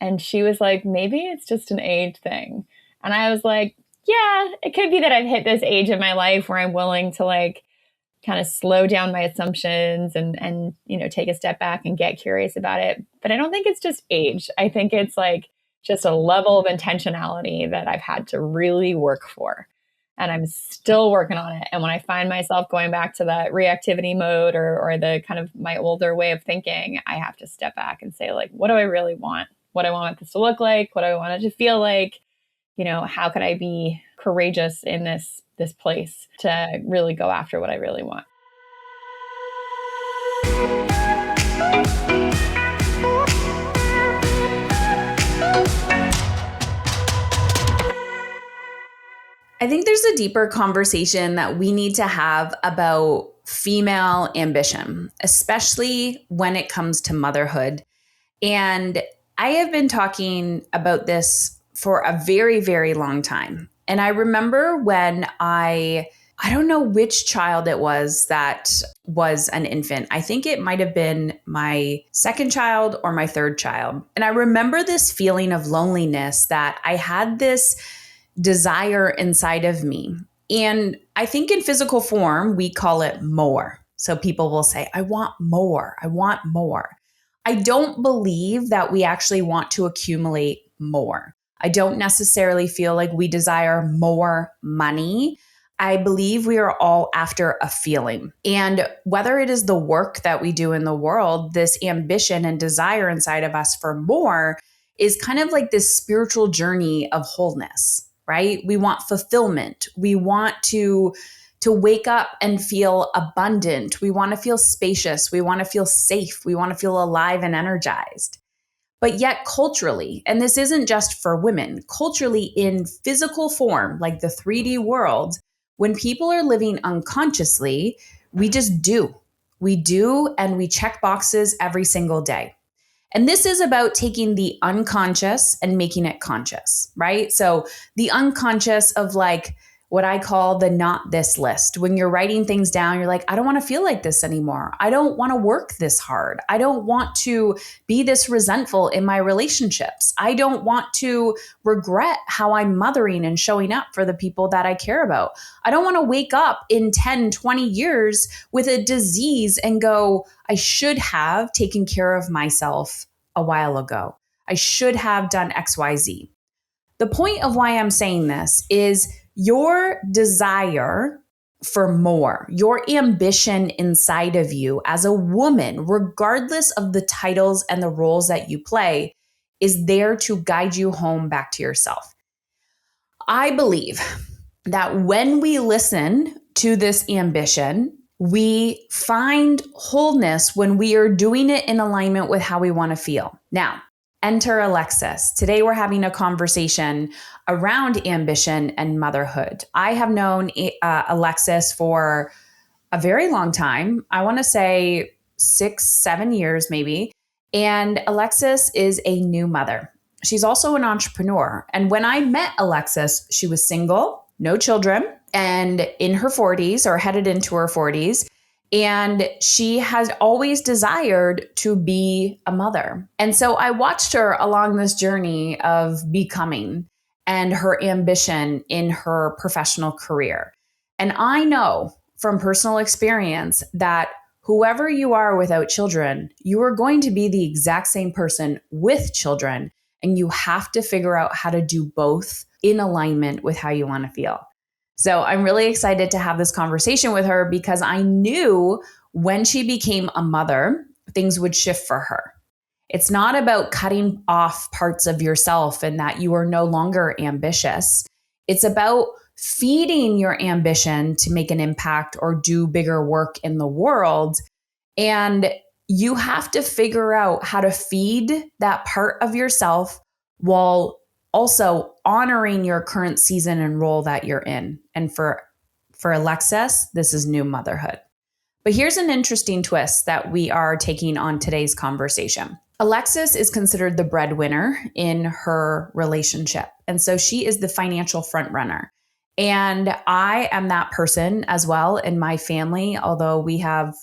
And she was like, maybe it's just an age thing. And I was like, yeah, it could be that I've hit this age in my life where I'm willing to like kind of slow down my assumptions and take a step back and get curious about it. But I don't think it's just age. I think it's like just a level of intentionality that I've had to really work for. And I'm still working on it. And when I find myself going back to that reactivity mode or the kind of my older way of thinking, I have to step back and say, like, what do I really want? What do I want this to look like? What do I want it to feel like? How could I be courageous in this place to really go after what I really want? I think there's a deeper conversation that we need to have about female ambition, especially when it comes to motherhood. And I have been talking about this for a very, very long time. And I remember when I don't know which child it was that was an infant. I think it might have been my second child or my third child. And I remember this feeling of loneliness that I had this desire inside of me. And I think in physical form, we call it more. So people will say, I want more. I want more. I don't believe that we actually want to accumulate more. I don't necessarily feel like we desire more money. I believe we are all after a feeling. And whether it is the work that we do in the world, this ambition and desire inside of us for more is kind of like this spiritual journey of wholeness, right? We want fulfillment. We want to wake up and feel abundant. We want to feel spacious. We want to feel safe. We want to feel alive and energized. But yet culturally, and this isn't just for women, culturally in physical form, like the 3D world, when people are living unconsciously, we just do. We do, and we check boxes every single day. And this is about taking the unconscious and making it conscious, right? So the unconscious of like what I call the not this list. When you're writing things down, you're like, I don't want to feel like this anymore. I don't want to work this hard. I don't want to be this resentful in my relationships. I don't want to regret how I'm mothering and showing up for the people that I care about. I don't want to wake up in 10, 20 years with a disease and go, I should have taken care of myself a while ago. I should have done XYZ. The point of why I'm saying this is your desire for more, your ambition inside of you as a woman, regardless of the titles and the roles that you play, is there to guide you home back to yourself. I believe that when we listen to this ambition, we find wholeness when we are doing it in alignment with how we want to feel. Now, enter Alexis. Today, we're having a conversation around ambition and motherhood. I have known Alexis for a very long time. I want to say 6-7 years maybe. And Alexis is a new mother. She's also an entrepreneur. And when I met Alexis, she was single, no children, and in her 40s or headed into her 40s. And she has always desired to be a mother. And so I watched her along this journey of becoming and her ambition in her professional career. And I know from personal experience that whoever you are without children, you are going to be the exact same person with children. And you have to figure out how to do both in alignment with how you want to feel. So I'm really excited to have this conversation with her because I knew when she became a mother, things would shift for her. It's not about cutting off parts of yourself and that you are no longer ambitious. It's about feeding your ambition to make an impact or do bigger work in the world. And you have to figure out how to feed that part of yourself while also honoring your current season and role that you're in. And for Alexis, this is new motherhood. But here's an interesting twist that we are taking on today's conversation. Alexis is considered the breadwinner in her relationship. And so she is the financial front runner. And I am that person as well in my family, although we have,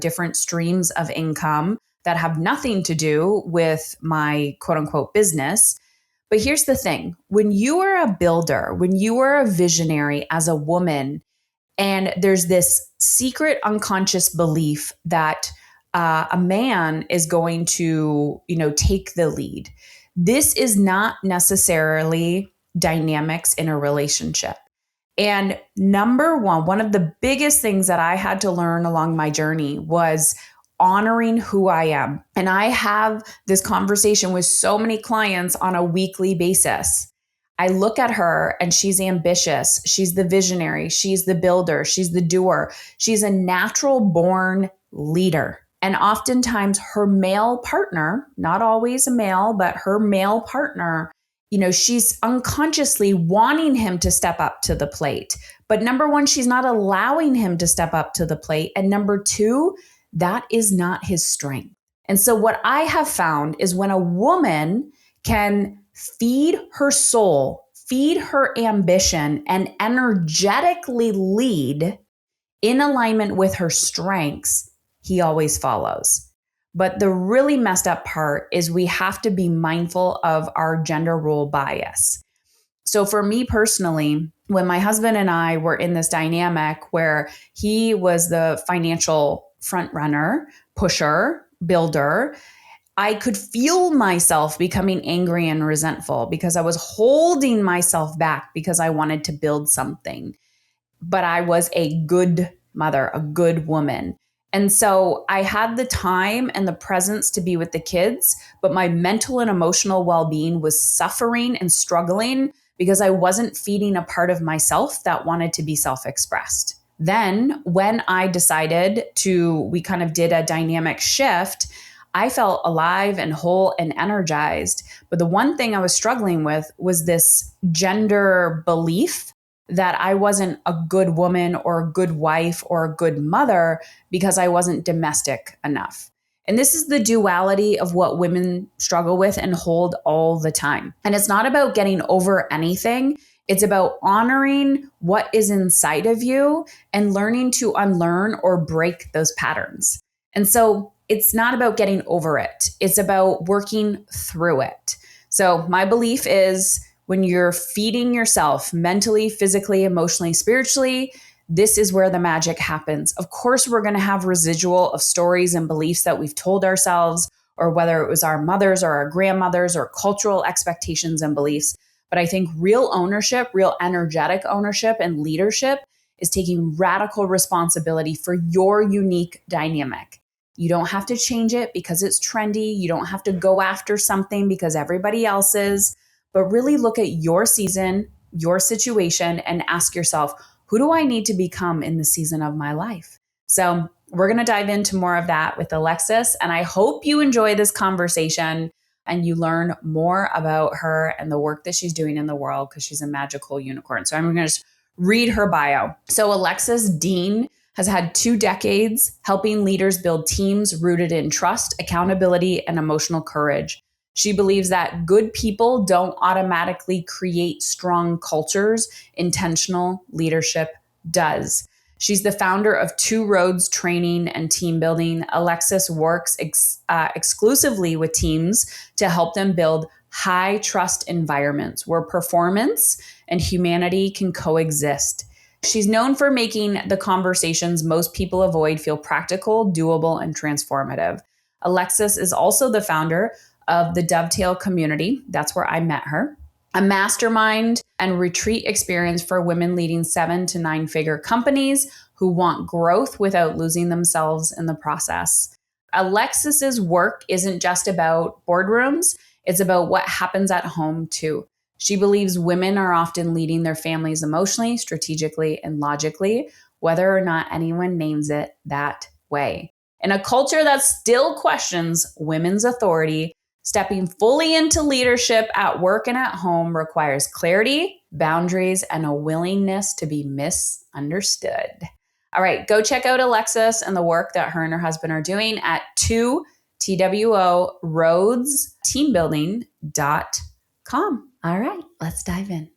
different streams of income. that have nothing to do with my quote unquote business. But here's the thing. When you are a builder, when you are a visionary as a woman, and there's this secret unconscious belief that a man is going to, take the lead. This is not necessarily dynamics in a relationship. And number one of the biggest things that I had to learn along my journey was honoring who I am. And I have this conversation with so many clients on a weekly basis. I look at her and she's ambitious. She's the visionary. She's the builder. She's the doer. She's a natural born leader. And oftentimes her male partner, not always a male, but her male partner, she's unconsciously wanting him to step up to the plate. But number one, she's not allowing him to step up to the plate. And number two, that is not his strength. And so what I have found is when a woman can feed her soul, feed her ambition, and energetically lead in alignment with her strengths, he always follows. But the really messed up part is we have to be mindful of our gender role bias. So for me personally, when my husband and I were in this dynamic where he was the financial front runner, pusher, builder, I could feel myself becoming angry and resentful because I was holding myself back because I wanted to build something. But I was a good mother, a good woman. And so I had the time and the presence to be with the kids, but my mental and emotional well-being was suffering and struggling because I wasn't feeding a part of myself that wanted to be self-expressed. Then when I decided we kind of did a dynamic shift, I felt alive and whole and energized. But the one thing I was struggling with was this gender belief that I wasn't a good woman or a good wife or a good mother because I wasn't domestic enough. And this is the duality of what women struggle with and hold all the time. And it's not about getting over anything. It's about honoring what is inside of you and learning to unlearn or break those patterns. And so it's not about getting over it. It's about working through it. So my belief is when you're feeding yourself mentally, physically, emotionally, spiritually, this is where the magic happens. Of course, we're going to have residual of stories and beliefs that we've told ourselves, or whether it was our mothers or our grandmothers or cultural expectations and beliefs. But I think real ownership, real energetic ownership and leadership is taking radical responsibility for your unique dynamic. You don't have to change it because it's trendy. You don't have to go after something because everybody else is. But really look at your season, your situation, and ask yourself, who do I need to become in the season of my life? So we're going to dive into more of that with Alexis. And I hope you enjoy this conversation and you learn more about her and the work that she's doing in the world because she's a magical unicorn. So I'm going to just read her bio. So Alexis Dean has had 2 decades helping leaders build teams rooted in trust, accountability, and emotional courage. She believes that good people don't automatically create strong cultures. Intentional leadership does. She's the founder of Two Roads Training and Team Building. Alexis works exclusively with teams to help them build high trust environments where performance and humanity can coexist. She's known for making the conversations most people avoid feel practical, doable, and transformative. Alexis is also the founder of the Dovetail community. That's where I met her. A mastermind and retreat experience for women leading 7 to 9 figure companies who want growth without losing themselves in the process. Alexis's work isn't just about boardrooms. It's about what happens at home too. She believes women are often leading their families emotionally, strategically, and logically, whether or not anyone names it that way. In a culture that still questions women's authority, stepping fully into leadership at work and at home requires clarity, boundaries, and a willingness to be misunderstood. All right, go check out Alexis and the work that her and her husband are doing at 2roadsteambuilding.com. All right, let's dive in.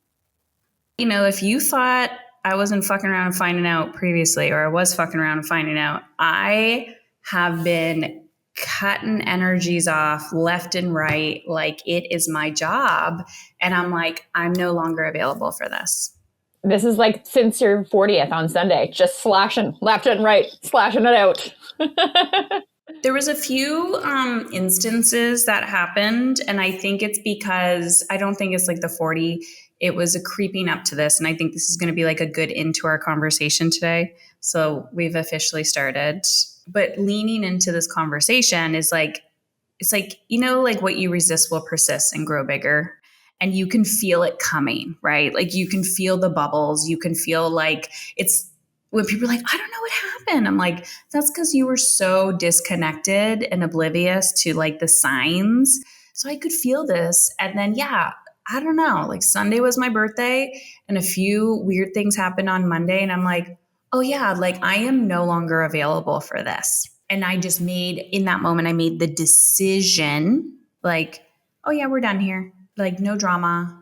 If you thought I wasn't fucking around and finding out previously, or I was fucking around and finding out, I have been cutting energies off left and right. Like it is my job. And I'm like, I'm no longer available for this. This is like since your 40th on Sunday, just slashing left and right, slashing it out. There was a few instances that happened, and I think it's because I don't think it's like the 40. It was a creeping up to this, and I think this is going to be like a good into our conversation today. So we've officially started. But leaning into this conversation is like, it's like, you know, like what you resist will persist and grow bigger. And you can feel it coming, right? Like you can feel the bubbles. You can feel like it's when people are like, I don't know what happened. I'm like, that's because you were so disconnected and oblivious to like the signs. So I could feel this. And then, yeah, I don't know, like Sunday was my birthday and a few weird things happened on Monday. And I'm like, oh yeah, like I am no longer available for this. And I just made, in that moment, I made the decision like, oh yeah, we're done here. Like no drama.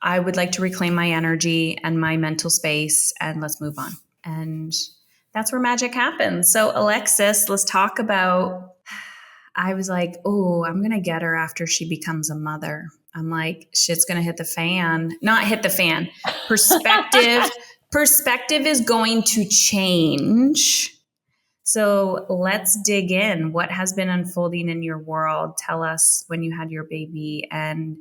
I would like to reclaim my energy and my mental space and let's move on. And that's where magic happens. So Alexis, let's talk about, I was like, oh, I'm going to get her after she becomes a mother. I'm like, shit's going to hit the fan. Not hit the fan. Perspective is going to change. So let's dig in. What has been unfolding in your world? Tell us when you had your baby and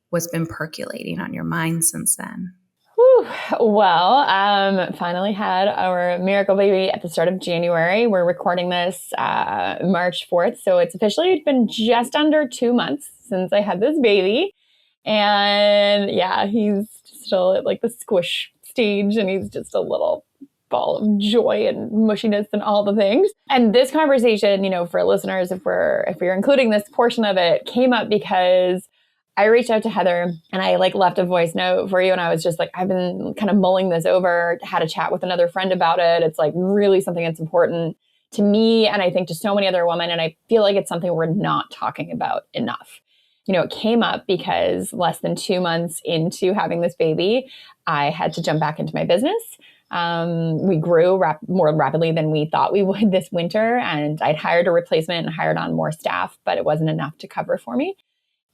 what's been percolating on your mind since then. Whew. Well, finally had our miracle baby at the start of January. We're recording this March 4th. So it's officially been just under 2 months since I had this baby. And yeah, he's still at like the squish stage and he's just a little ball of joy and mushiness and all the things. And this conversation, you know, for listeners, if you're including this portion of it, came up because I reached out to Heather and I like left a voice note for you. And I was just like, I've been kind of mulling this over, had a chat with another friend about it. It's like really something that's important to me. And I think to so many other women. And I feel like it's something we're not talking about enough. You know, it came up because less than 2 months into having this baby, I had to jump back into my business. We grew more rapidly than we thought we would this winter. And I'd hired a replacement and hired on more staff, but it wasn't enough to cover for me.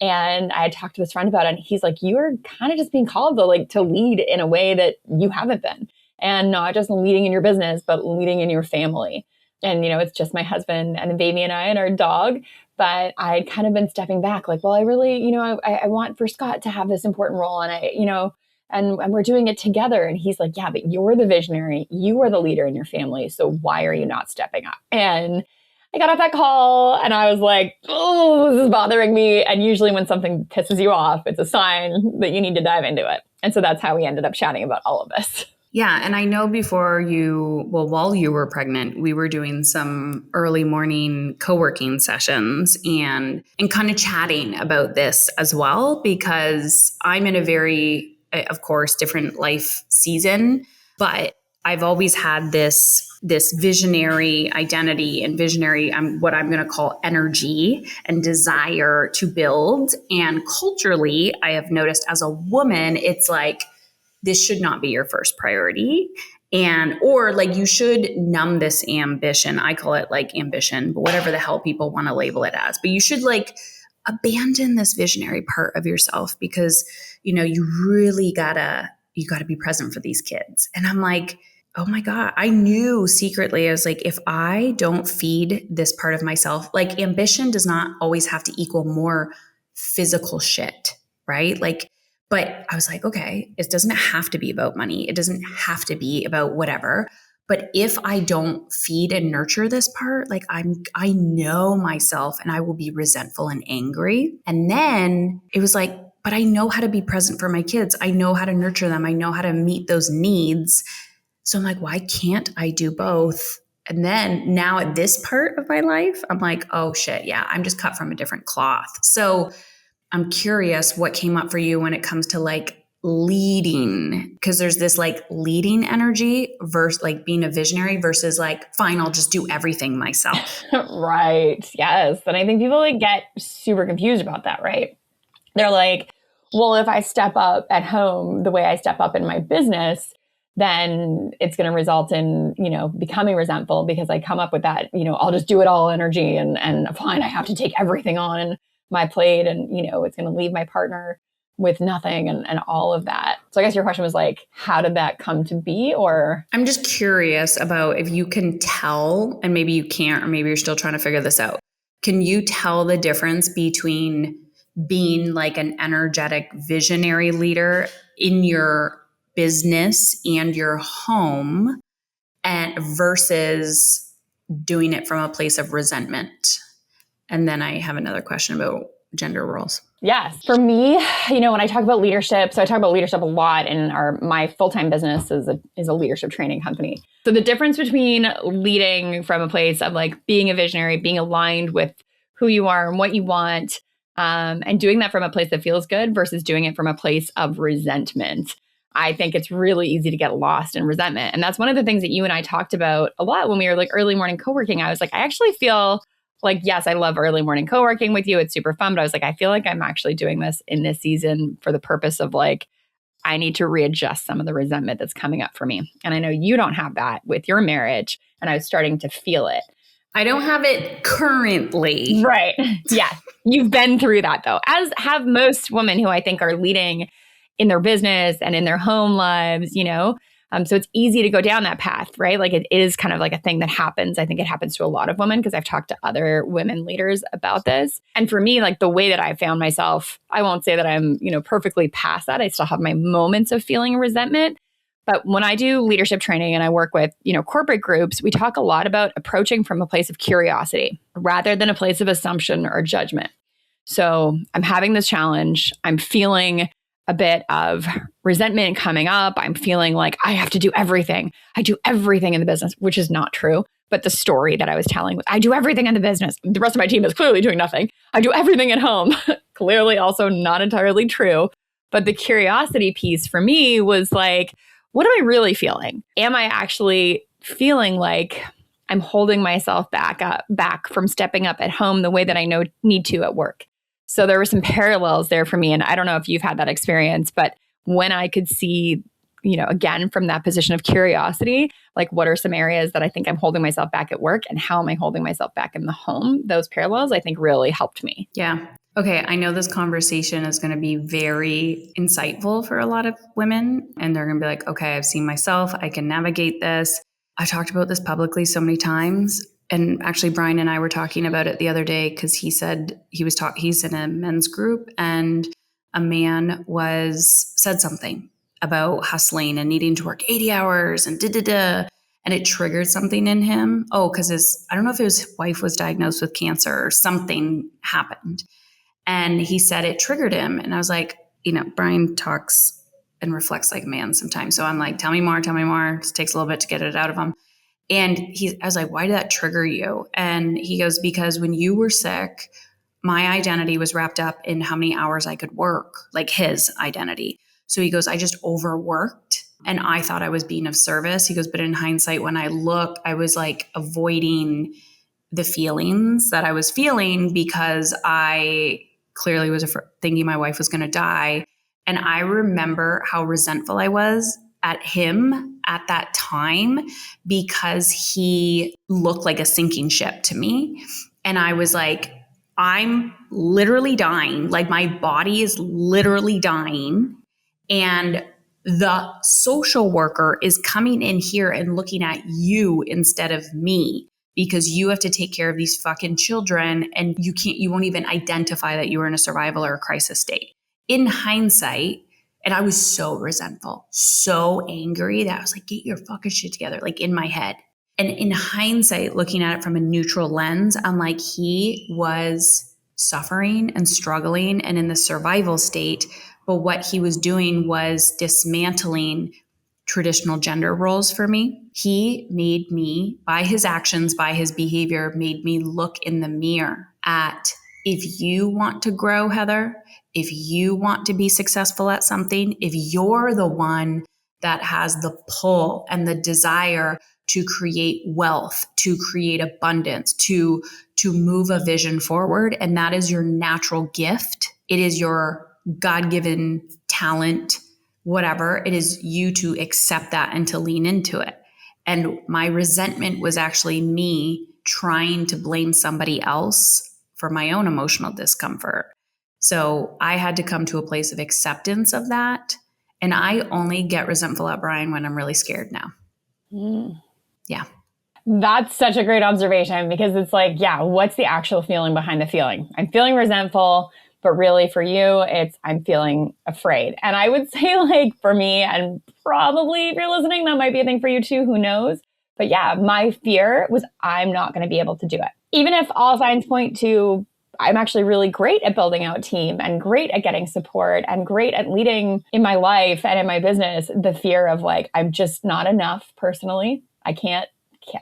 And I had talked to this friend about it and he's like, you're kind of just being called to lead in a way that you haven't been, and not just leading in your business, but leading in your family. And, you know, it's just my husband and the baby and I and our dog. But I'd kind of been stepping back like, well, I really, you know, I want for Scott to have this important role and I, you know, and we're doing it together. And he's like, yeah, but you're the visionary. You are the leader in your family. So why are you not stepping up? And I got off that call and I was like, oh, this is bothering me. And usually when something pisses you off, it's a sign that you need to dive into it. And so that's how we ended up chatting about all of this. Yeah. And I know while you were pregnant, we were doing some early morning co-working sessions and kind of chatting about this as well, because I'm in a very, of course, different life season, but I've always had this visionary identity and visionary, what I'm going to call energy and desire to build. And culturally, I have noticed as a woman, it's like, this should not be your first priority. Or like you should numb this ambition. I call it like ambition, but whatever the hell people want to label it as. But you should like abandon this visionary part of yourself because, you know, you really gotta be present for these kids. And I'm like, oh my God, I knew secretly, I was like, if I don't feed this part of myself, like ambition does not always have to equal more physical shit, right? Like, but I was like, okay, it doesn't have to be about money. It doesn't have to be about whatever. But if I don't feed and nurture this part, like I know myself and I will be resentful and angry. And then it was like, but I know how to be present for my kids. I know how to nurture them. I know how to meet those needs. So I'm like, why can't I do both? And then now at this part of my life, I'm like, oh shit, yeah, I'm just cut from a different cloth. So I'm curious what came up for you when it comes to like leading, because there's this like leading energy versus like being a visionary versus like, fine, I'll just do everything myself. Right. Yes. And I think people like get super confused about that, right? They're like, well, if I step up at home the way I step up in my business, then it's going to result in, becoming resentful because I come up with that, I'll just do it all energy and fine, I have to take everything on my plate and, it's going to leave my partner with nothing and all of that. So I guess your question was like, how did that come to be? Or I'm just curious about if you can tell, and maybe you can't, or maybe you're still trying to figure this out. Can you tell the difference between being like an energetic visionary leader in your business and your home and versus doing it from a place of resentment? And then I have another question about gender roles. Yes. For me, when I talk about leadership, so I talk about leadership a lot in my full-time business is a leadership training company. So the difference between leading from a place of like being a visionary, being aligned with who you are and what you want, and doing that from a place that feels good versus doing it from a place of resentment. I think it's really easy to get lost in resentment. And that's one of the things that you and I talked about a lot when we were like early morning co-working. I was like, I actually feel like, yes, I love early morning co-working with you. It's super fun. But I was like, I feel like I'm actually doing this in this season for the purpose of like, I need to readjust some of the resentment that's coming up for me. And I know you don't have that with your marriage. And I was starting to feel it. I don't have it currently. Right. Yeah. You've been through that though, as have most women who I think are leading in their business and in their home lives, So it's easy to go down that path, right? Like it is kind of like a thing that happens. I think it happens to a lot of women because I've talked to other women leaders about this. And for me, like the way that I found myself, I won't say that I'm, perfectly past that. I still have my moments of feeling resentment. But when I do leadership training and I work with, corporate groups, we talk a lot about approaching from a place of curiosity rather than a place of assumption or judgment. So I'm having this challenge. I'm feeling a bit of resentment coming up. I'm feeling like I have to do everything. I do everything in the business, which is not true. But the story that I was telling was, I do everything in the business. The rest of my team is clearly doing nothing. I do everything at home. Clearly also not entirely true. But the curiosity piece for me was like, what am I really feeling? Am I actually feeling like I'm holding myself back from stepping up at home the way that I need to at work? So there were some parallels there for me. And I don't know if you've had that experience, but when I could see, again, from that position of curiosity, like what are some areas that I think I'm holding myself back at work and how am I holding myself back in the home? Those parallels, I think, really helped me. Yeah. Okay. I know this conversation is going to be very insightful for a lot of women. And they're going to be like, okay, I've seen myself. I can navigate this. I talked about this publicly so many times. And actually, Brian and I were talking about it the other day because he said he's in a men's group and a man said something about hustling and needing to work 80 hours and and it triggered something in him. Oh, because I don't know if his wife was diagnosed with cancer or something happened. And he said it triggered him. And I was like, Brian talks and reflects like a man sometimes. So I'm like, tell me more. It takes a little bit to get it out of him. And I was like, why did that trigger you? And he goes, because when you were sick, my identity was wrapped up in how many hours I could work, like his identity. So he goes, I just overworked and I thought I was being of service. He goes, but in hindsight, when I look, I was like avoiding the feelings that I was feeling because I clearly was thinking my wife was going to die. And I remember how resentful I was at him at that time because he looked like a sinking ship to me. And I was like, I'm literally dying. Like my body is literally dying. And the social worker is coming in here and looking at you instead of me because you have to take care of these fucking children and you won't even identify that you were in a survival or a crisis state. In hindsight, and I was so resentful, so angry that I was like, get your fucking shit together, like in my head. And in hindsight, looking at it from a neutral lens, I'm like, he was suffering and struggling and in the survival state. But what he was doing was dismantling traditional gender roles for me. He made me, by his actions, by his behavior, made me look in the mirror at, if you want to grow, Heather, if you want to be successful at something, if you're the one that has the pull and the desire to create wealth, to create abundance, to move a vision forward, and that is your natural gift, it is your God-given talent, whatever. It is you to accept that and to lean into it. And my resentment was actually me trying to blame somebody else for my own emotional discomfort. So I had to come to a place of acceptance of that. And I only get resentful at Brian when I'm really scared now. Yeah. That's such a great observation, because it's like, yeah, what's the actual feeling behind the feeling? I'm feeling resentful, but really for you, it's I'm feeling afraid. And I would say, like, for me, and probably if you're listening, that might be a thing for you too, who knows? But yeah, my fear was I'm not going to be able to do it. Even if all signs point to I'm actually really great at building out team and great at getting support and great at leading in my life and in my business, the fear of like, I'm just not enough personally. I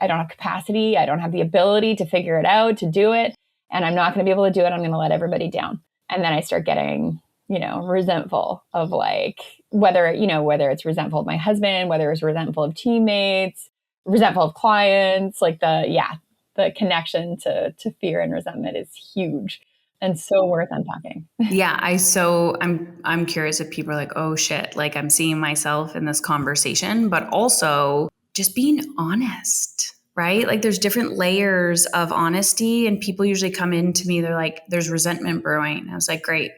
don't have capacity. I don't have the ability to figure it out, to do it. And I'm not going to be able to do it. I'm going to let everybody down. And then I start getting, resentful of like, whether it's resentful of my husband, whether it's resentful of teammates, resentful of clients, like the connection to fear and resentment is huge and so worth unpacking. Yeah. I'm curious if people are like, oh shit, like I'm seeing myself in this conversation, but also just being honest, right? Like there's different layers of honesty, and people usually come into me, they're like, there's resentment brewing. I was like, great,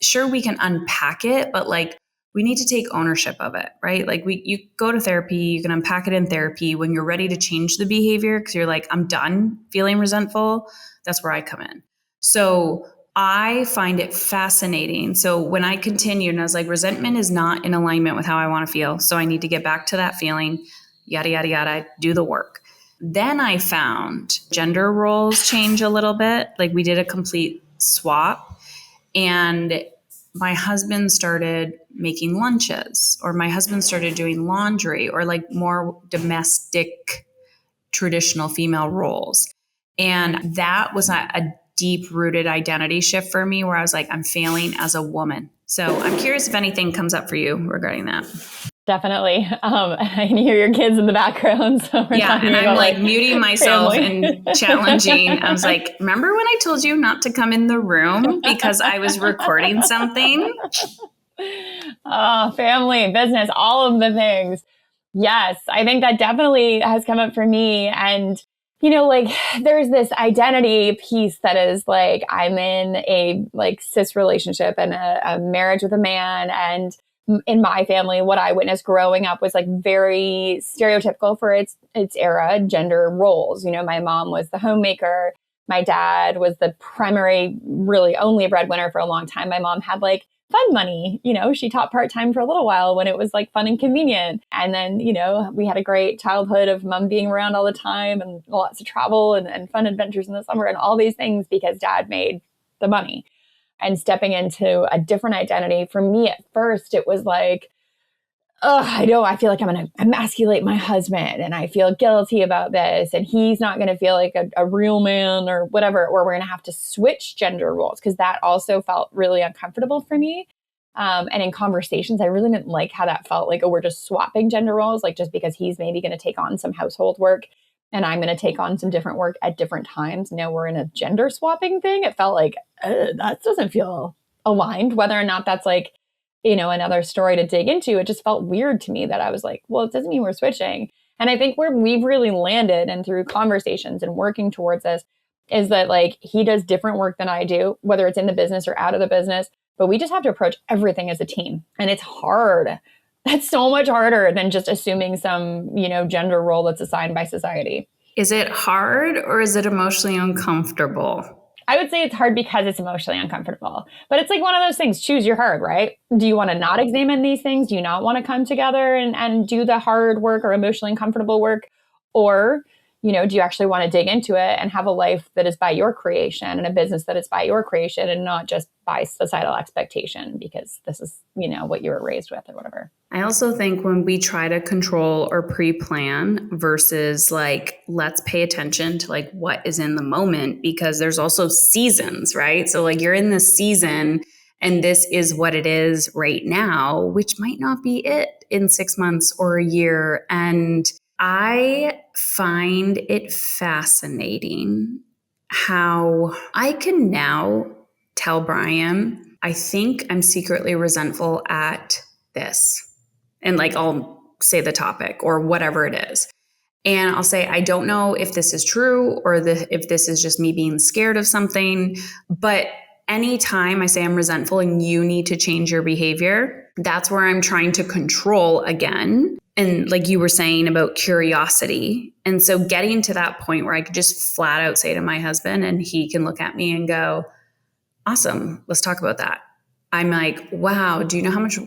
sure, we can unpack it, but like, we need to take ownership of it, right? Like you go to therapy, you can unpack it in therapy. When you're ready to change the behavior, because you're like, I'm done feeling resentful, that's where I come in. So I find it fascinating. So when I continued and I was like, resentment is not in alignment with how I want to feel. So I need to get back to that feeling, yada, yada, yada, do the work. Then I found gender roles change a little bit. Like we did a complete swap, and my husband started making lunches, or my husband started doing laundry, or like more domestic, traditional female roles. And that was a deep rooted identity shift for me, where I was like, I'm failing as a woman. So I'm curious if anything comes up for you regarding that. Definitely. I can hear your kids in the background. So yeah, and I'm like muting myself and challenging. I was like, remember when I told you not to come in the room because I was recording something? Oh, family, business, all of the things. Yes, I think that definitely has come up for me. And, like there's this identity piece that is like, I'm in a like cis relationship and a marriage with a man. And in my family, what I witnessed growing up was like very stereotypical for its era gender roles. My mom was the homemaker. My dad was the primary, really only breadwinner for a long time. My mom had like fun money. She taught part-time for a little while when it was like fun and convenient. And then, we had a great childhood of mom being around all the time and lots of travel and fun adventures in the summer and all these things because dad made the money. And stepping into a different identity, for me at first, it was like, I feel like I'm going to emasculate my husband and I feel guilty about this. And he's not going to feel like a real man or whatever, or we're going to have to switch gender roles, because that also felt really uncomfortable for me. And in conversations, I really didn't like how that felt like, we're just swapping gender roles, like just because he's maybe going to take on some household work and I'm going to take on some different work at different times. Now we're in a gender swapping thing. It felt like that doesn't feel aligned, whether or not that's like, another story to dig into. It just felt weird to me that I was like, well, it doesn't mean we're switching. And I think where we've really landed and through conversations and working towards this is that like he does different work than I do, whether it's in the business or out of the business, but we just have to approach everything as a team. And it's hard. That's so much harder than just assuming some, gender role that's assigned by society. Is it hard or is it emotionally uncomfortable? I would say it's hard because it's emotionally uncomfortable. But it's like one of those things, choose your hard, right? Do you want to not examine these things? Do you not want to come together and do the hard work or emotionally uncomfortable work? Or, do you actually want to dig into it and have a life that is by your creation and a business that is by your creation and not just by societal expectation because this is, what you were raised with or whatever. I also think when we try to control or pre-plan versus like, let's pay attention to like what is in the moment, because there's also seasons, right? So like you're in this season and this is what it is right now, which might not be it in 6 months or a year. And I find it fascinating how I can now tell Brian, I think I'm secretly resentful at this. And like, I'll say the topic or whatever it is. And I'll say, I don't know if this is true or if this is just me being scared of something. But anytime I say I'm resentful and you need to change your behavior, that's where I'm trying to control again. And like you were saying about curiosity. And so getting to that point where I could just flat out say to my husband and he can look at me and go, awesome, let's talk about that. I'm like, wow, do you know how much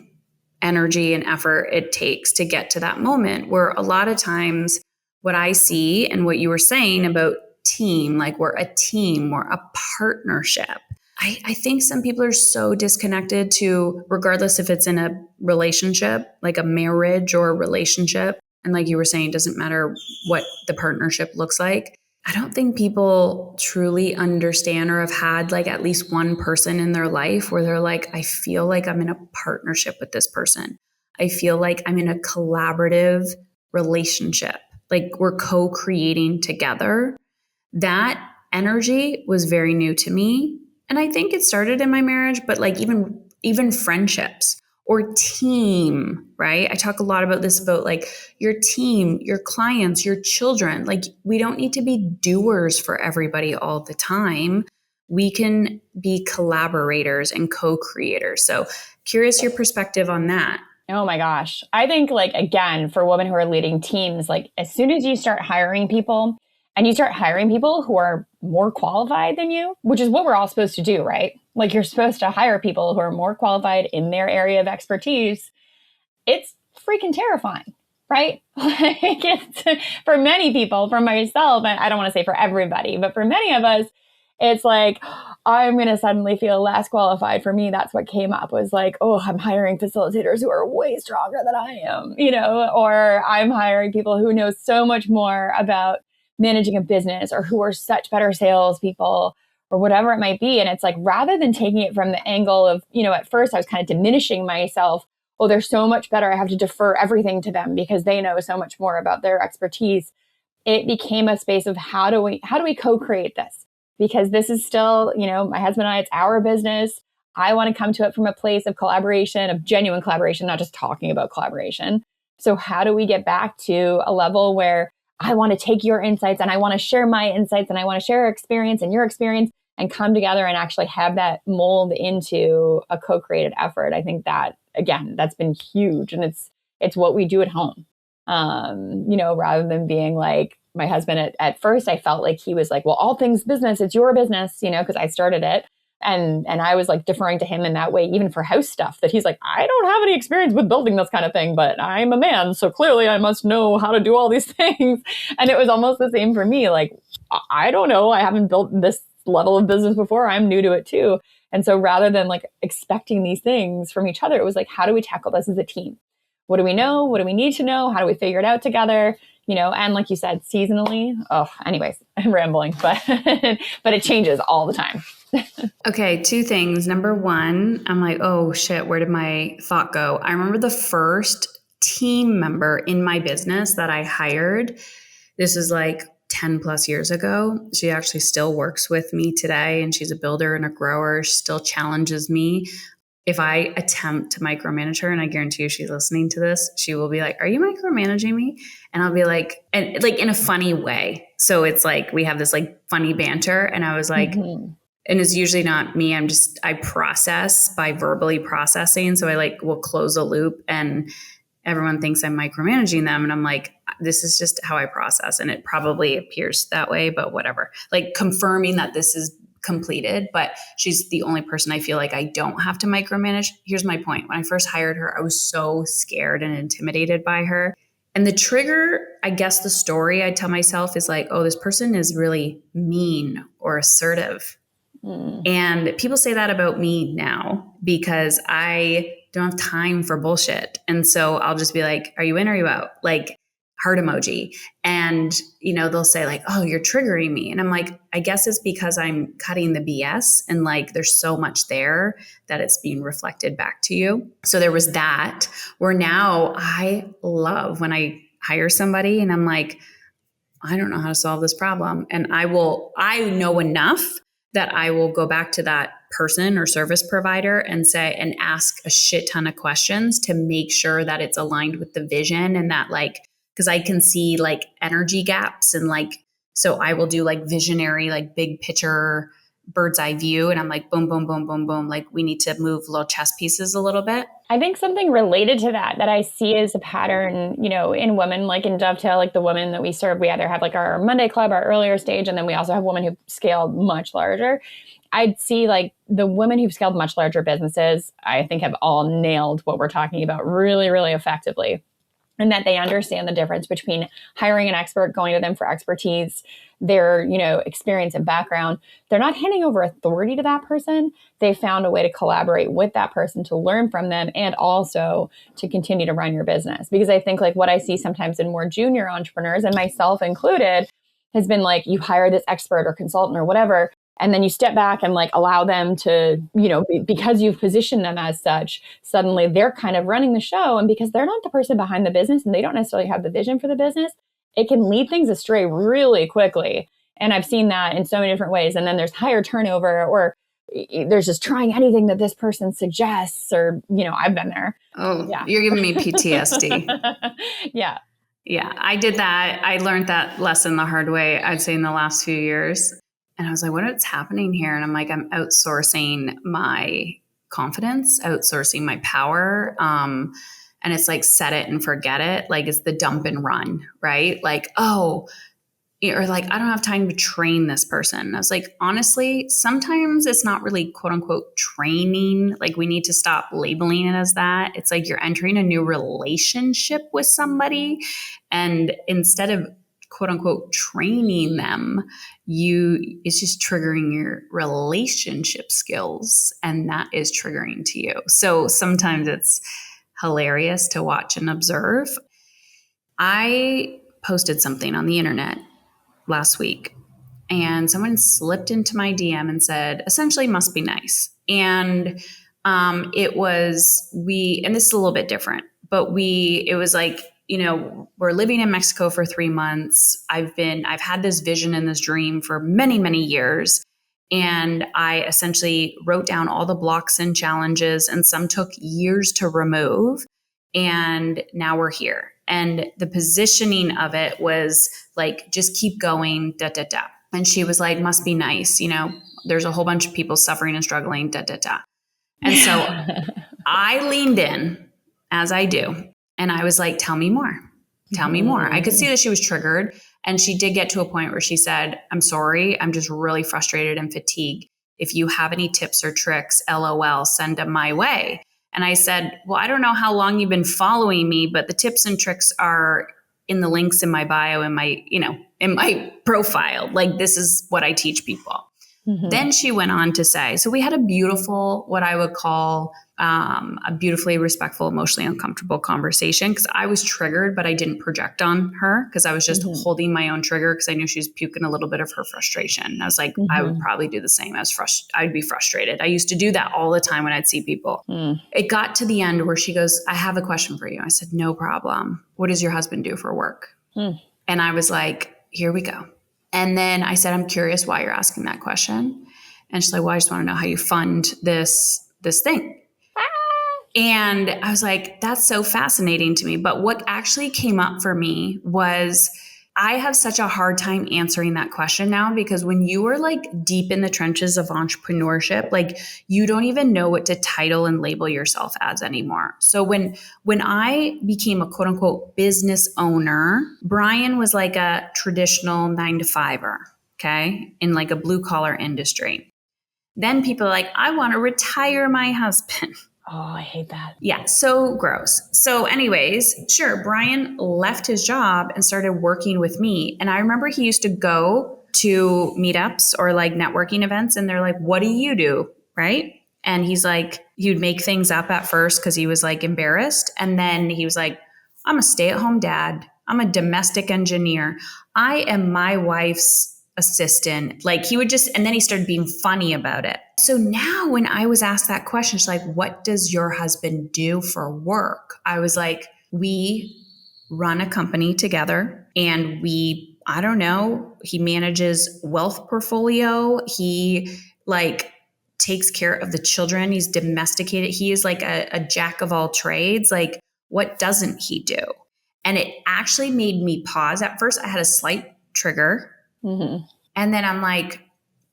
energy and effort it takes to get to that moment where a lot of times what I see and what you were saying about team, like we're a team, we're a partnership. I think some people are so disconnected to, regardless if it's in a relationship, like a marriage or a relationship. And like you were saying, it doesn't matter what the partnership looks like. I don't think people truly understand or have had like at least one person in their life where they're like, I feel like I'm in a partnership with this person. I feel like I'm in a collaborative relationship. Like we're co-creating together. That energy was very new to me. And I think it started in my marriage, but like even friendships or team, right? I talk a lot about this, about like your team, your clients, your children. Like we don't need to be doers for everybody all the time. We can be collaborators and co-creators. So curious your perspective on that. Oh my gosh. I think like, again, for women who are leading teams, like as soon as you start hiring people and you start hiring people who are more qualified than you, which is what we're all supposed to do, right? Like you're supposed to hire people who are more qualified in their area of expertise. It's freaking terrifying, right? Like it's, for many people, for myself, and I don't want to say for everybody, but for many of us, it's like, I'm going to suddenly feel less qualified. For me, that's what came up was like, oh, I'm hiring facilitators who are way stronger than I am, or I'm hiring people who know so much more about managing a business or who are such better salespeople or whatever it might be. And it's like, rather than taking it from the angle of, at first I was kind of diminishing myself. Oh, they're so much better. I have to defer everything to them because they know so much more about their expertise. It became a space of how do we co-create this? Because this is still, my husband and I, it's our business. I want to come to it from a place of collaboration, of genuine collaboration, not just talking about collaboration. So how do we get back to a level where I want to take your insights and I want to share my insights and I want to share experience and your experience and come together and actually have that mold into a co-created effort? I think that, again, that's been huge. And it's what we do at home. Rather than being like, my husband at first, I felt like he was like, well, all things business, it's your business, because I started it. And I was like deferring to him in that way, even for house stuff, that he's like, I don't have any experience with building this kind of thing, but I'm a man. So clearly I must know how to do all these things. And it was almost the same for me. Like, I don't know. I haven't built this level of business before. I'm new to it too. And so rather than like expecting these things from each other, it was like, how do we tackle this as a team? What do we know? What do we need to know? How do we figure it out together? And like you said, seasonally. Oh, anyways, I'm rambling, but but it changes all the time. Okay, two things. Number one, I'm like, oh shit, where did my thought go? I remember the first team member in my business that I hired. This is like 10 plus years ago. She actually still works with me today, and she's a builder and a grower. She still challenges me. If I attempt to micromanage her, and I guarantee you she's listening to this, she will be like, are you micromanaging me? And I'll be like, and like in a funny way. So it's like, we have this like funny banter. And I was like, and it's usually not me. I process by verbally processing. So I like will close a loop and everyone thinks I'm micromanaging them. And I'm like, this is just how I process. And it probably appears that way, but whatever. Like confirming that this is completed, but she's the only person I feel like I don't have to micromanage. Here's my point. When I first hired her, I was so scared and intimidated by her. And the trigger, I guess the story I tell myself is like, oh, this person is really mean or assertive. And people say that about me now because I don't have time for bullshit. And so I'll just be like, are you in or are you out? Like heart emoji. And, they'll say like, oh, you're triggering me. And I'm like, I guess it's because I'm cutting the BS and like, there's so much there that it's being reflected back to you. So there was that where now I love when I hire somebody and I'm like, I don't know how to solve this problem. And I know enough that I will go back to that person or service provider and ask a shit ton of questions to make sure that it's aligned with the vision, and that like, because I can see like energy gaps, and like, so I will do like visionary, like big picture, bird's eye view. And I'm like, boom, boom, boom, boom, boom. Like we need to move little chess pieces a little bit. I think something related to that I see as a pattern, you know, in women, like in Dovetail, like the women that we serve, we either have like our Monday Club, our earlier stage, and then we also have women who've scaled much larger. I'd see like the women who've scaled much larger businesses, I think have all nailed what we're talking about really, really effectively. And that they understand the difference between hiring an expert, going to them for expertise, their, you know, experience and background. They're not handing over authority to that person. They found a way to collaborate with that person to learn from them and also to continue to run your business. Because I think like what I see sometimes in more junior entrepreneurs, and myself included, has been like you hire this expert or consultant or whatever, and then you step back and like allow them to, you know, because you've positioned them as such, suddenly they're kind of running the show. And because they're not the person behind the business and they don't necessarily have the vision for the business, it can lead things astray really quickly. And I've seen that in so many different ways. And then there's higher turnover, or there's just trying anything that this person suggests, or, you know, I've been there. Oh, yeah. You're giving me PTSD. Yeah. Yeah, I did that. I learned that lesson the hard way, I'd say in the last few years. And I was like, what is happening here? And I'm like, I'm outsourcing my confidence, outsourcing my power. And it's like, set it and forget it. Like it's the dump and run, right? Like, oh, or like, I don't have time to train this person. And I was like, honestly, sometimes it's not really quote unquote training. Like we need to stop labeling it as that. It's like you're entering a new relationship with somebody. And instead of quote unquote training them, it's just triggering your relationship skills, and that is triggering to you. So sometimes it's hilarious to watch and observe. I posted something on the internet last week, and someone slipped into my DM and said, essentially, must be nice. And it was, and this is a little bit different, but it was like, you know, we're living in Mexico for 3 months. I've had this vision and this dream for many, many years. And I essentially wrote down all the blocks and challenges, and some took years to remove. And now we're here. And the positioning of it was like, just keep going, da, da, da. And she was like, must be nice. You know, there's a whole bunch of people suffering and struggling, da, da, da. And so I leaned in, as I do. And I was like, tell me more. Tell me more. I could see that she was triggered. And she did get to a point where she said, I'm sorry. I'm just really frustrated and fatigued. If you have any tips or tricks, LOL, send them my way. And I said, well, I don't know how long you've been following me, but the tips and tricks are in the links in my bio, in my profile. Like, this is what I teach people. Mm-hmm. Then she went on to say, so we had a beautiful, what I would call a beautifully respectful, emotionally uncomfortable conversation, because I was triggered, but I didn't project on her because I was just holding my own trigger because I knew she was puking a little bit of her frustration. And I was like, I would probably do the same. I'd be frustrated. I used to do that all the time when I'd see people. It got to the end where she goes, I have a question for you. I said, no problem. What does your husband do for work? And I was like, here we go. And then I said, I'm curious why you're asking that question. And she's like, well, I just want to know how you fund this thing. And I was like, that's so fascinating to me. But what actually came up for me was I have such a hard time answering that question now, because when you are like deep in the trenches of entrepreneurship, like you don't even know what to title and label yourself as anymore. So when I became a quote unquote business owner, Brian was like a traditional 9-to-5er, okay, in like a blue collar industry. Then people are like, I want to retire my husband. Oh, I hate that. Yeah, so gross. So anyways, sure, Brian left his job and started working with me. And I remember he used to go to meetups or like networking events, and they're like, what do you do? Right? And he's like, he'd make things up at first because he was like embarrassed. And then he was like, I'm a stay-at-home dad. I'm a domestic engineer. I am my wife's assistant. Like he would just, and then he started being funny about it. So now when I was asked that question, she's like, what does your husband do for work? I was like, we run a company together, and I don't know, he manages wealth portfolio. He like takes care of the children. He's domesticated. He is like a jack of all trades. Like, what doesn't he do? And it actually made me pause. At first, I had a slight trigger. Mm-hmm. And then I'm like,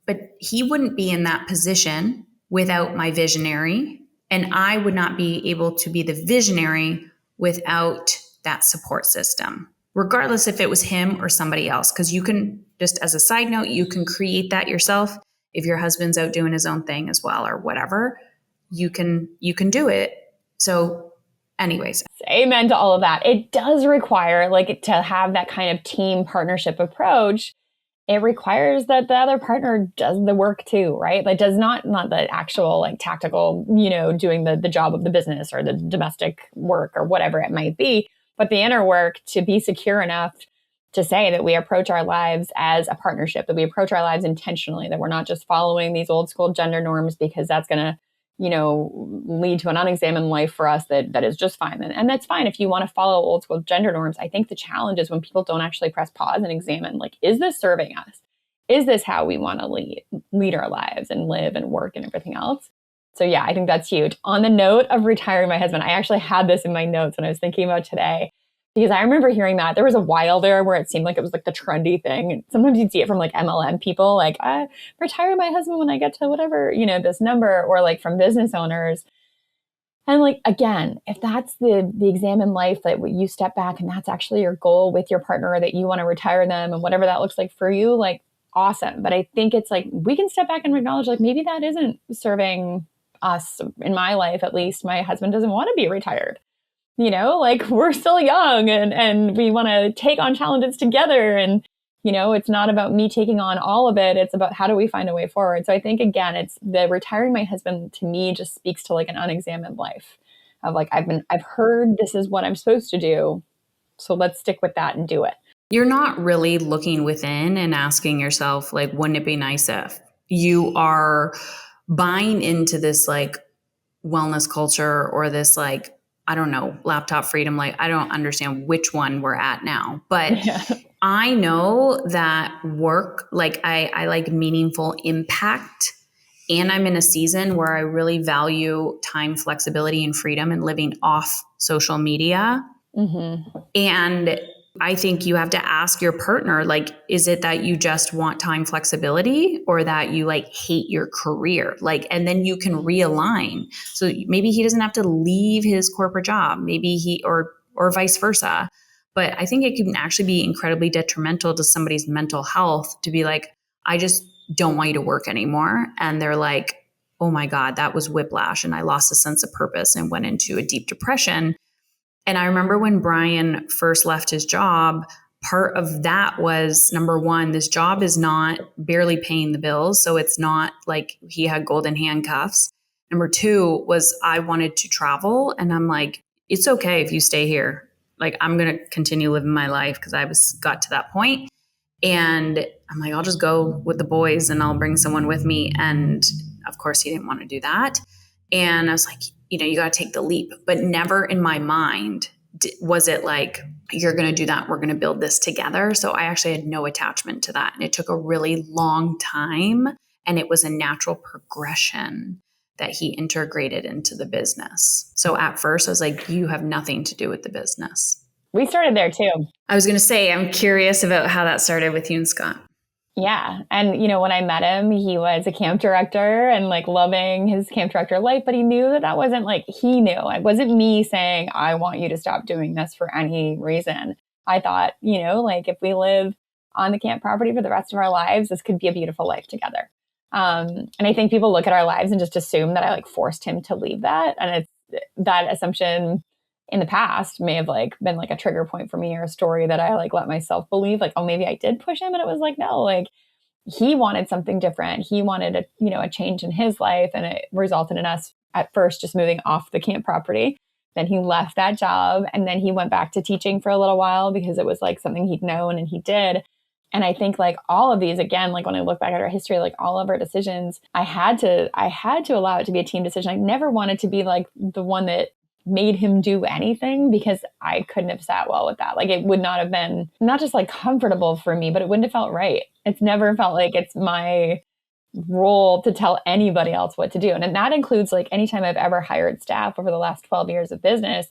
but he wouldn't be in that position without my visionary. And I would not be able to be the visionary without that support system, regardless if it was him or somebody else. Because you can, just as a side note, you can create that yourself. If your husband's out doing his own thing as well or whatever, you can do it. So anyways. Amen to all of that. It does require like to have that kind of team partnership approach. It requires that the other partner does the work too, right? Like does not the actual like tactical, doing the job of the business or the domestic work or whatever it might be, but the inner work to be secure enough to say that we approach our lives as a partnership, that we approach our lives intentionally, that we're not just following these old school gender norms because that's going to, lead to an unexamined life for us that is just fine. And that's fine if you want to follow old school gender norms. I think the challenge is when people don't actually press pause and examine, like, is this serving us? Is this how we want to lead our lives and live and work and everything else? So yeah, I think that's huge. On the note of retiring my husband, I actually had this in my notes when I was thinking about today, because I remember hearing that there was a while there where it seemed like it was like the trendy thing. And sometimes you'd see it from like MLM people, like I retire my husband when I get to whatever, this number, or like from business owners. And like, again, if that's the examined life that you step back and that's actually your goal with your partner, that you want to retire them and whatever that looks like for you, like awesome. But I think it's like, we can step back and acknowledge like, maybe that isn't serving us in my life. At least my husband doesn't want to be retired. Like we're still young and we want to take on challenges together. And, it's not about me taking on all of it. It's about how do we find a way forward. So I think, again, it's the retiring my husband to me just speaks to like an unexamined life of like, I've heard this is what I'm supposed to do. So let's stick with that and do it. You're not really looking within and asking yourself, like, wouldn't it be nice if you are buying into this like wellness culture or this like, I don't know, laptop freedom. Like, I don't understand which one we're at now, but yeah. I know that work, like I like meaningful impact, and I'm in a season where I really value time, flexibility, and freedom and living off social media. Mm-hmm. And I think you have to ask your partner, like, is it that you just want time flexibility or that you like hate your career? Like, and then you can realign. So maybe he doesn't have to leave his corporate job, maybe he, or vice versa. But I think it can actually be incredibly detrimental to somebody's mental health to be like, I just don't want you to work anymore. And they're like, oh my God, that was whiplash. And I lost a sense of purpose and went into a deep depression. And I remember when Brian first left his job, part of that was, number one, this job is not barely paying the bills. So it's not like he had golden handcuffs. Number two was I wanted to travel. And I'm like, it's okay if you stay here. Like, I'm going to continue living my life because I got to that point. And I'm like, I'll just go with the boys and I'll bring someone with me. And of course, he didn't want to do that. And I was like, you got to take the leap. But never in my mind was it like, you're going to do that. We're going to build this together. So I actually had no attachment to that. And it took a really long time. And it was a natural progression that he integrated into the business. So at first I was like, you have nothing to do with the business. We started there too. I was going to say, I'm curious about how that started with you and Scott. Yeah. And, when I met him, he was a camp director and like loving his camp director life, but he knew that wasn't like, he knew it wasn't me saying, I want you to stop doing this for any reason. I thought, like if we live on the camp property for the rest of our lives, this could be a beautiful life together. And I think people look at our lives and just assume that I like forced him to leave that. And it's that assumption in the past may have like been like a trigger point for me, or a story that I like let myself believe, like, oh, maybe I did push him. And it was like, no, like he wanted something different. He wanted a change in his life. And it resulted in us at first just moving off the camp property. Then he left that job and then he went back to teaching for a little while because it was like something he'd known and he did. And I think like all of these, again, like when I look back at our history, like all of our decisions, I had to allow it to be a team decision. I never wanted to be like the one that made him do anything because I couldn't have sat well with that. Like it would not have been not just like comfortable for me, but it wouldn't have felt right. It's never felt like it's my role to tell anybody else what to do. And that includes like anytime I've ever hired staff over the last 12 years of business.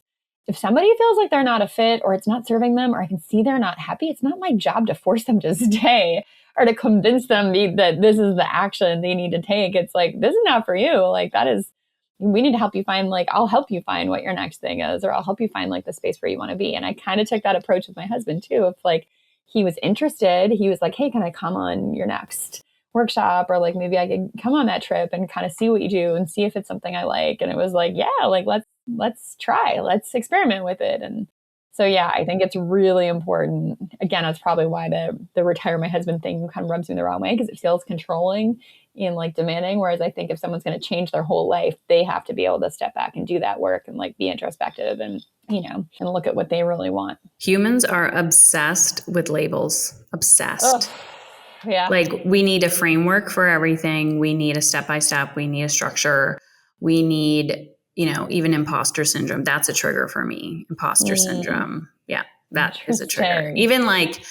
If somebody feels like they're not a fit or it's not serving them or I can see they're not happy, it's not my job to force them to stay or to convince them that this is the action they need to take. It's like, this is not for you. Like we need to help you find, like, I'll help you find what your next thing is, or I'll help you find like the space where you want to be. And I kind of took that approach with my husband too. If like he was interested, he was like, hey, can I come on your next workshop? Or like, maybe I could come on that trip and kind of see what you do and see if it's something I like. And it was like, yeah, like let's try, let's experiment with it. And so, yeah, I think it's really important. Again, that's probably why the retire my husband thing kind of rubs me the wrong way, because it feels controlling and like demanding. Whereas I think if someone's going to change their whole life, they have to be able to step back and do that work and like be introspective and, and look at what they really want. Humans are obsessed with labels. Obsessed. Ugh. Yeah. Like we need a framework for everything. We need a step-by-step. We need a structure. We need, even imposter syndrome. That's a trigger for me. Imposter syndrome. Yeah, that is a trigger. Even like,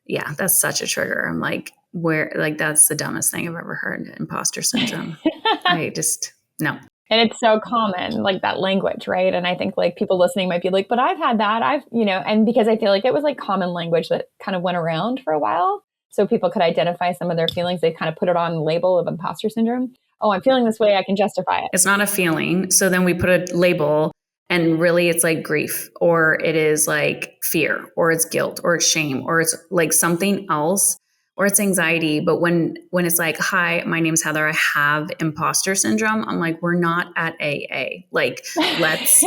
yeah, that's such a trigger. I'm like, that's the dumbest thing I've ever heard. Imposter syndrome. I just, no. And it's so common, like that language, right? And I think like people listening might be like, but I've had that. And because I feel like it was like common language that kind of went around for a while. So people could identify some of their feelings. They kind of put it on the label of imposter syndrome. Oh, I'm feeling this way. I can justify it. It's not a feeling. So then we put a label and really it's like grief, or it is like fear, or it's guilt, or it's shame, or it's like something else, or it's anxiety. But when it's like, hi, my name's Heather, I have imposter syndrome. I'm like, we're not at AA. Like, let's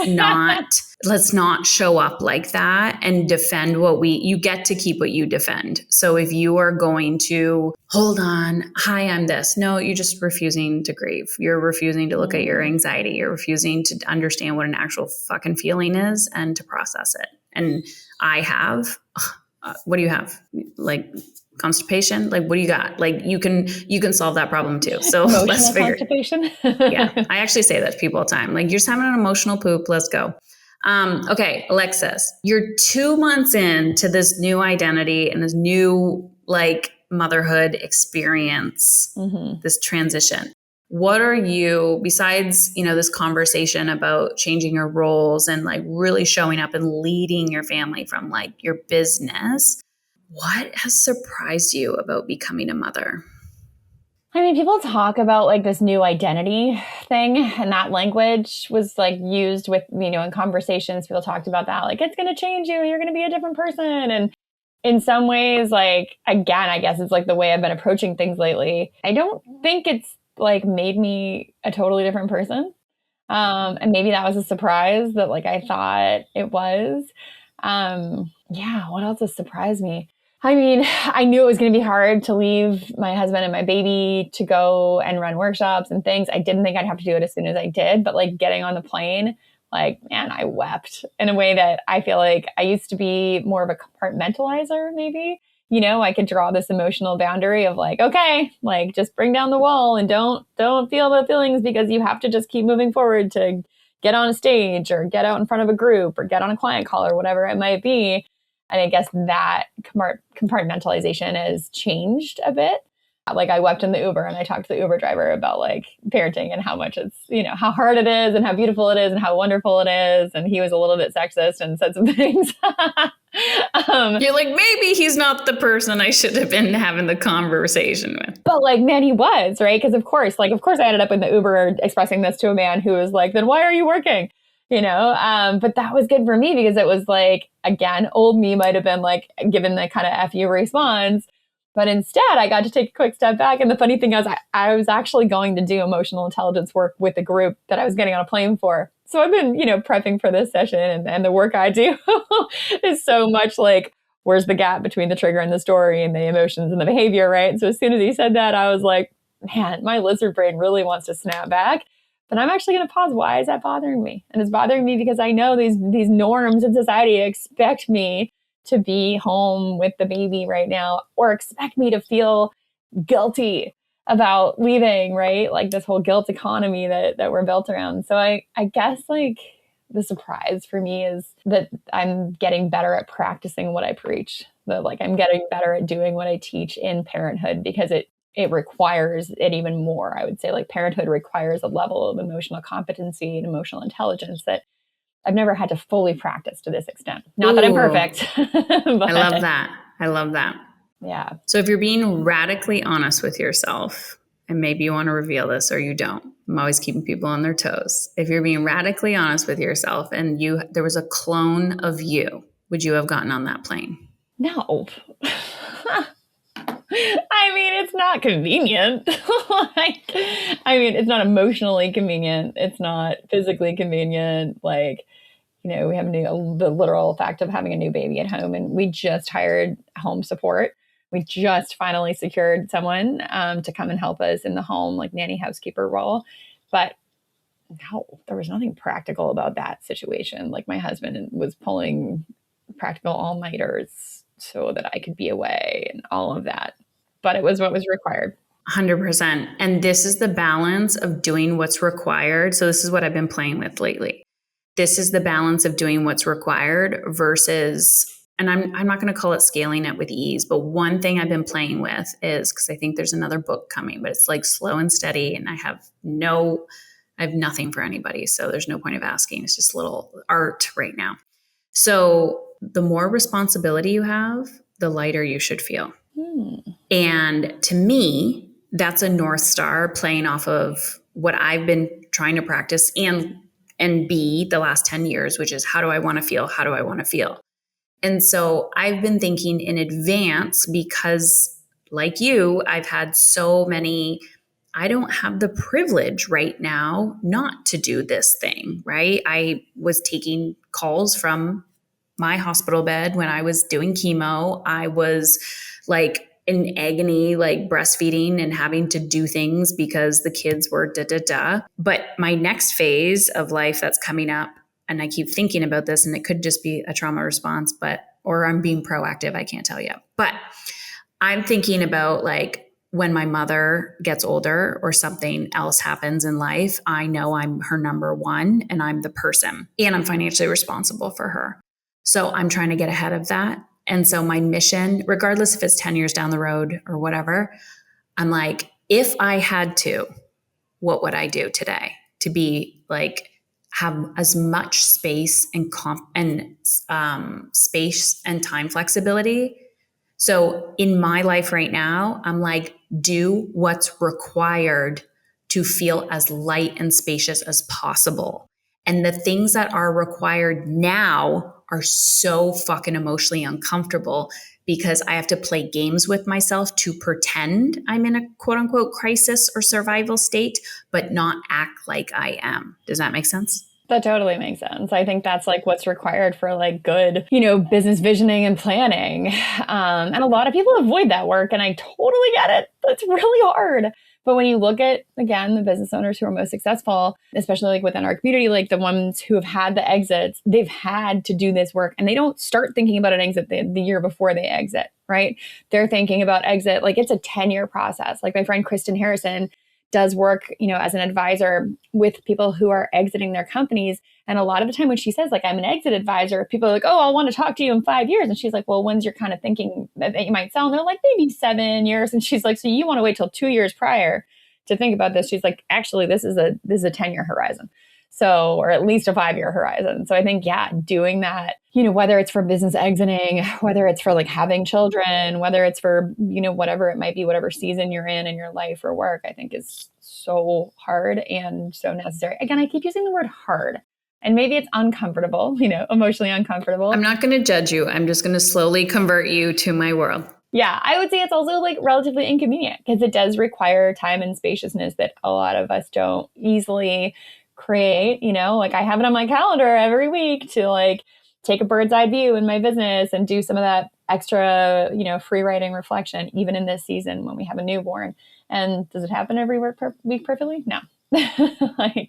not show up like that and defend you get to keep what you defend. So if you are going to hold on, hi, I'm this. No, you're just refusing to grieve. You're refusing to look at your anxiety. You're refusing to understand what an actual fucking feeling is and to process it. And I have, what do you have? Like, constipation? Like, what do you got? Like, you can solve that problem too. So let's figure constipation. Yeah. I actually say that to people all the time. Like, you're just having an emotional poop. Let's go. Okay. Alexis, you're 2 months into this new identity and this new like motherhood experience, this transition. What are you, besides, this conversation about changing your roles and like really showing up and leading your family from like your business, what has surprised you about becoming a mother? I mean, people talk about like this new identity thing, and that language was like used with, in conversations, people talked about that, like, it's going to change you. You're going to be a different person. And in some ways, like, again, I guess it's like the way I've been approaching things lately. I don't think it's like made me a totally different person. And maybe that was a surprise that like I thought it was. Yeah, what else has surprised me? I mean, I knew it was going to be hard to leave my husband and my baby to go and run workshops and things. I didn't think I'd have to do it as soon as I did, but like getting on the plane, like, man, I wept in a way that I feel like I used to be more of a compartmentalizer, maybe. I could draw this emotional boundary of like, okay, like just bring down the wall and don't feel the feelings, because you have to just keep moving forward to get on a stage or get out in front of a group or get on a client call or whatever it might be. And I guess that compartmentalization has changed a bit. Like I wept in the Uber and I talked to the Uber driver about like parenting and how much it's, how hard it is and how beautiful it is and how wonderful it is. And he was a little bit sexist and said some things. You're like, maybe he's not the person I should have been having the conversation with. But like, man, he was, right? Because of course I ended up in the Uber expressing this to a man who was like, then why are you working? But that was good for me because it was like, again, old me might have been like given the kind of FU response, but instead I got to take a quick step back. And the funny thing is I was actually going to do emotional intelligence work with the group that I was getting on a plane for. So I've been, prepping for this session and the work I do is so much like, where's the gap between the trigger and the story and the emotions and the behavior, right? So as soon as he said that, I was like, man, my lizard brain really wants to snap back. But I'm actually going to pause. Why is that bothering me? And it's bothering me because I know these norms in society expect me to be home with the baby right now, or expect me to feel guilty about leaving, right? Like this whole guilt economy that we're built around. So I guess like the surprise for me is that I'm getting better at practicing what I preach. That like I'm getting better at doing what I teach in parenthood, because it it requires it even more. I would say like parenthood requires a level of emotional competency and emotional intelligence that I've never had to fully practice to this extent. Not that I'm perfect. I love that. I love that. Yeah. So if you're being radically honest with yourself, and maybe you want to reveal this or you don't, I'm always keeping people on their toes. If you're being radically honest with yourself and there was a clone of you, would you have gotten on that plane? No. I mean, it's not convenient. It's not emotionally convenient. It's not physically convenient. Like, we have the literal fact of having a new baby at home, and we just hired home support. We just finally secured someone to come and help us in the home, like nanny housekeeper role. But no, there was nothing practical about that situation. Like my husband was pulling practical all-nighters so that I could be away and all of that. But it was what was required. 100%. And this is the balance of doing what's required. So this is what I've been playing with lately. This is the balance of doing what's required versus, and I'm not going to call it scaling it with ease, but one thing I've been playing with is, because I think there's another book coming, but it's like slow and steady. And I have nothing for anybody. So there's no point of asking. It's just a little art right now. So the more responsibility you have, the lighter you should feel. And to me, that's a North Star playing off of what I've been trying to practice and be the last 10 years, which is how do I want to feel? How do I want to feel? And so I've been thinking in advance because like you, I've had so many, I don't have the privilege right now not to do this thing, right? I was taking calls from my hospital bed when I was doing chemo. I was like in agony, like breastfeeding and having to do things because the kids were But my next phase of life that's coming up, and I keep thinking about this, and it could just be a trauma response, or I'm being proactive. I can't tell you, but I'm thinking about like when my mother gets older or something else happens in life, I know I'm her number one and I'm the person and I'm financially responsible for her. So I'm trying to get ahead of that. And so my mission, regardless if it's 10 years down the road or whatever, I'm like, if I had to, what would I do today to be like, have as much space and space and time flexibility. So in my life right now, I'm like, do what's required to feel as light and spacious as possible. And the things that are required now are so fucking emotionally uncomfortable because I have to play games with myself to pretend I'm in a quote unquote crisis or survival state, but not act like I am. Does that make sense? That totally makes sense. I think that's like what's required for like good, business visioning and planning. And a lot of people avoid that work, and I totally get it. It's really hard. But when you look at, again, the business owners who are most successful, especially like within our community, like the ones who have had the exits, they've had to do this work, and they don't start thinking about an exit the year before they exit, right? They're thinking about exit, like it's a 10-year process. Like my friend Kristen Harrison does work, as an advisor with people who are exiting their companies. And a lot of the time when she says like, I'm an exit advisor, people are like, oh, I'll want to talk to you in 5 years. And she's like, well, when's you're kind of thinking that you might sell? And they're like, maybe 7 years. And she's like, so you want to wait till 2 years prior to think about this? She's like, actually, this is a 10-year horizon. So, or at least a 5-year horizon. So I think, doing that, whether it's for business exiting, whether it's for like having children, whether it's for, whatever it might be, whatever season you're in your life or work, I think is so hard and so necessary. Again, I keep using the word hard, and maybe it's uncomfortable, emotionally uncomfortable. I'm not going to judge you. I'm just going to slowly convert you to my world. Yeah, I would say it's also like relatively inconvenient because it does require time and spaciousness that a lot of us don't easily create. Like I have it on my calendar every week to like take a bird's eye view in my business and do some of that extra, free writing reflection, even in this season when we have a newborn. And does it happen every week perfectly? No.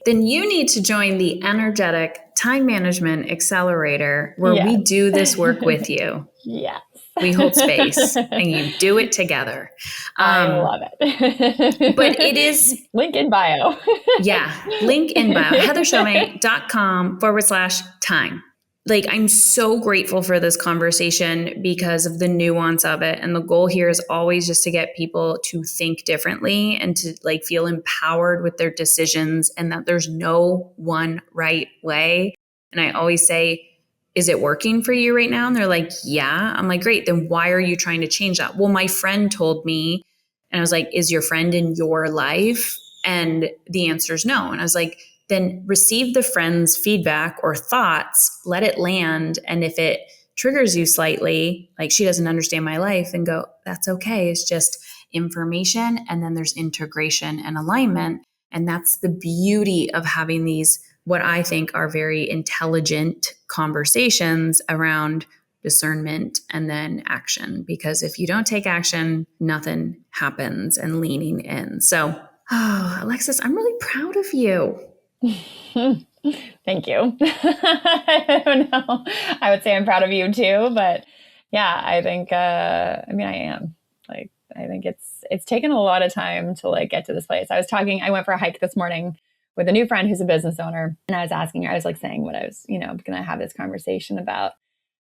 Then you need to join the Energetic Time Management Accelerator where we do this work with you. Yes. We hold space and you do it together. I love it. But it is... Link in bio. Yeah. Link in bio. heathershomay.com/time. like, I'm so grateful for this conversation because of the nuance of it. And the goal here is always just to get people to think differently and to like feel empowered with their decisions, and that there's no one right way. And I always say, is it working for you right now? And they're like, yeah. I'm like, great. Then why are you trying to change that? Well, my friend told me, and I was like, is your friend in your life? And the answer is no. And I was like, then receive the friend's feedback or thoughts, let it land. And if it triggers you slightly, like she doesn't understand my life, and go, that's okay. It's just information. And then there's integration and alignment. And that's the beauty of having these, what I think are very intelligent conversations around discernment and then action. Because if you don't take action, nothing happens, and leaning in. So, Alexis, I'm really proud of you. Thank you. I don't know. I would say I'm proud of you too, but yeah, I think, I am. Like, I think it's taken a lot of time to like get to this place. I went for a hike this morning with a new friend who's a business owner, and I was asking her, I was like saying what I was, going to have this conversation about.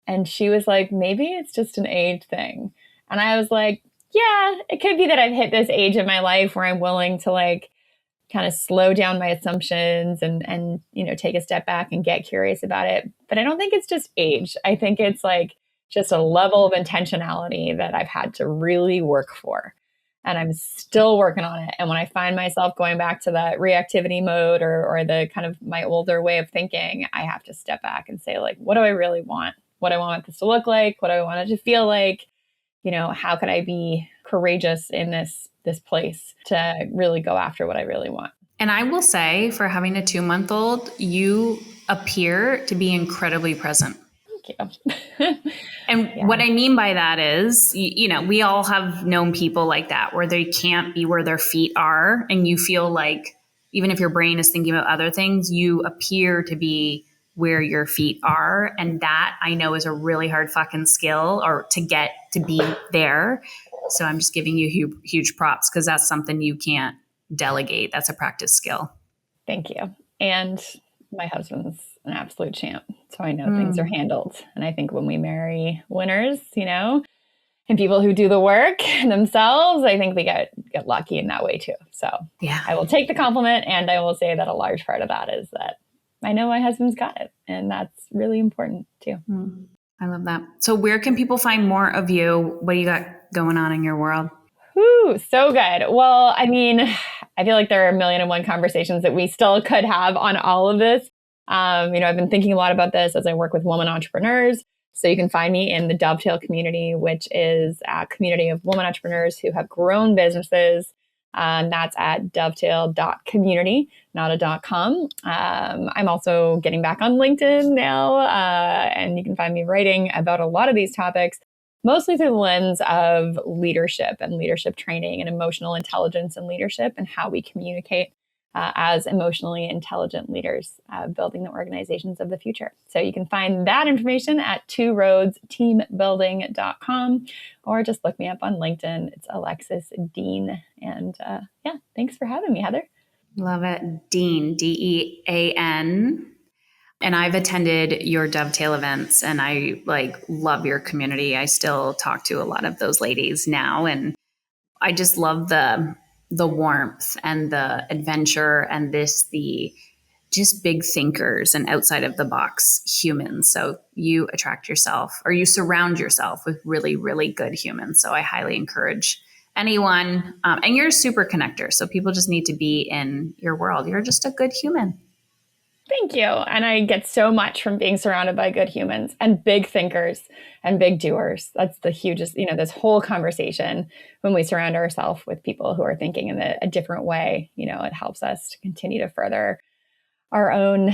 And she was like, maybe it's just an age thing. And I was like, yeah, it could be that I've hit this age in my life where I'm willing to like kind of slow down my assumptions and take a step back and get curious about it. But I don't think it's just age. I think it's like just a level of intentionality that I've had to really work for. And I'm still working on it. And when I find myself going back to that reactivity mode or the kind of my older way of thinking, I have to step back and say, like, what do I really want? What do I want this to look like? What do I want it to feel like? How could I be courageous in this place to really go after what I really want? And I will say, for having a 2-month-old, you appear to be incredibly present. Thank you. And what I mean by that is, we all have known people like that, where they can't be where their feet are. And you feel like, even if your brain is thinking about other things, you appear to be where your feet are. And that, I know, is a really hard fucking skill, or to get to be there. So I'm just giving you huge props, because that's something you can't delegate. That's a practice skill. Thank you. And my husband's an absolute champ. So I know things are handled. And I think when we marry winners, and people who do the work themselves, I think we get lucky in that way too. So yeah, I will take the compliment, and I will say that a large part of that is that I know my husband's got it. And that's really important too. I love that. So where can people find more of you? What do you got going on in your world? Ooh, so good. Well, I feel like there are 1,000,001 conversations that we still could have on all of this. I've been thinking a lot about this as I work with women entrepreneurs. So you can find me in the Dovetail community, which is a community of women entrepreneurs who have grown businesses. That's at dovetail.community, not a .com. I'm also getting back on LinkedIn now, and you can find me writing about a lot of these topics, mostly through the lens of leadership and leadership training and emotional intelligence and leadership, and how we communicate as emotionally intelligent leaders, building the organizations of the future. So you can find that information at tworoadsteambuilding.com, or just look me up on LinkedIn. It's Alexis Dean. And thanks for having me, Heather. Love it. Dean, Dean. And I've attended your Dovetail events, and I love your community. I still talk to a lot of those ladies now, and I just love the warmth and the adventure and the just big thinkers and outside of the box humans. So you attract yourself, or you surround yourself with really, really good humans. So I highly encourage anyone, and you're a super connector. So people just need to be in your world. You're just a good human. Thank you. And I get so much from being surrounded by good humans and big thinkers and big doers. That's the hugest, this whole conversation, when we surround ourselves with people who are thinking in a different way, it helps us to continue to further our own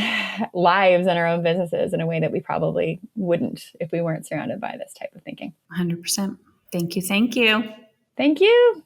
lives and our own businesses in a way that we probably wouldn't if we weren't surrounded by this type of thinking. 100%. Thank you. Thank you. Thank you.